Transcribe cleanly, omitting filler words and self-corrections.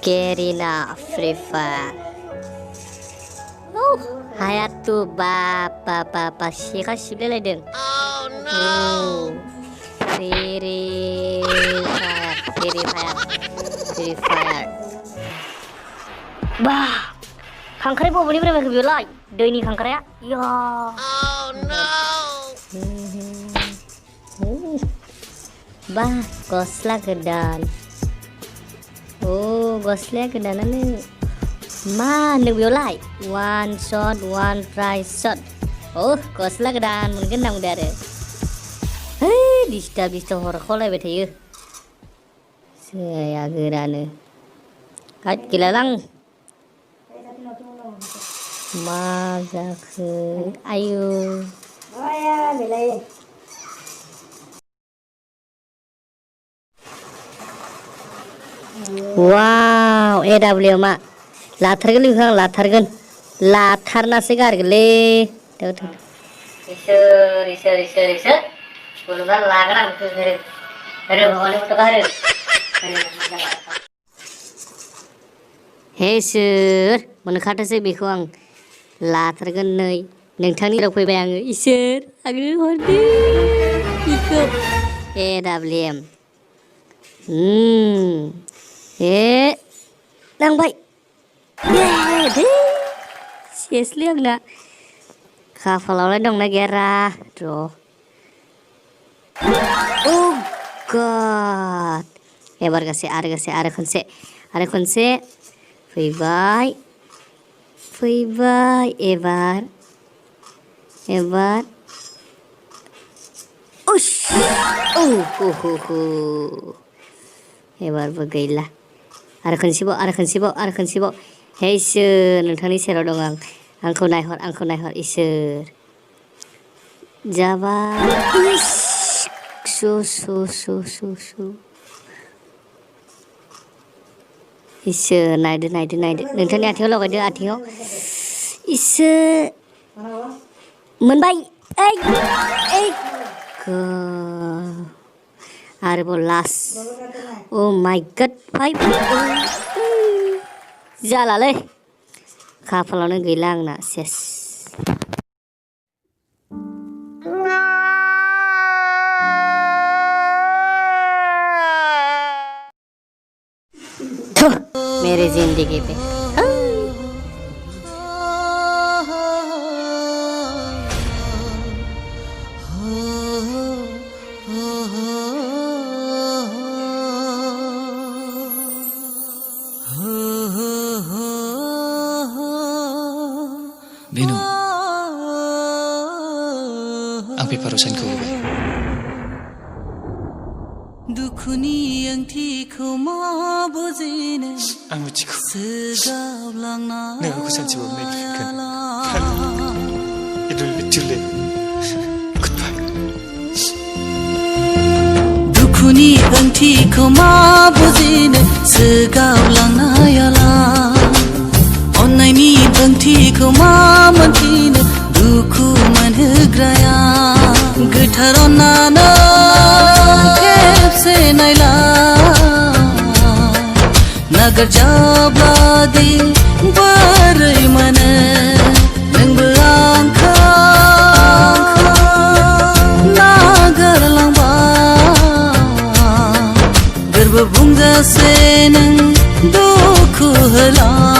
Gerina Free Fire. Hayatu ba siapa sih ledeng? Oh no. Free Fire. Bah, kangkare bawa beli berapa kebiolai? Doi kangkare ya? Ya. Oh no. Bah, gosla gedan. Oh, gosla gedan nih. Mana biolai? One shot, one prize shot. Oh, gosla gedan mungkin nang udah ada. Hei, disita horor kolai bete yuk. Saya gedan. Kat kilalang. Mazak, ayo. Oh ya, belai. Wow, EW mak. Latarkan. Latarna segar gele. Tuh. Isir. Bulugan lagram tuh. Ada bawaan itu kahar. Hei sir, menekati saya bikuang. Latarkan nih. Nengtani rok bayang. Isir, agak hordi. Ikut. EW. Nang baik. Seriously enggak? Kafalaulah dong negara. Bro. Oh god. Ebar kasih are konse. Bye. Ebar. Ush. Ebar bagailah. Are konsibo. Hei sir, nontonnya seru dong ang. Angko naihor isir. Java. Ish. So. Isir, naide. Nontonnya atiho. Isir. Menbaik. Arbo last. Oh my god, 5. Jalaleh. Kapalnya gilang nak ses. Tuh, मेरी जिंदगी Pay. Bino, ang piparusan ko ba? Ang uci ko. Nagakusan si Bob nagigkan. Idul betul Goodbye. Dukuni ang ti ko mabuzine segaw lang na yala. Onai ni bangti ko mamantine duku manhugraya githarona na kepse naila nagar jabladi barai mana nang berangka nagar langba gerba bungga se nang duku hala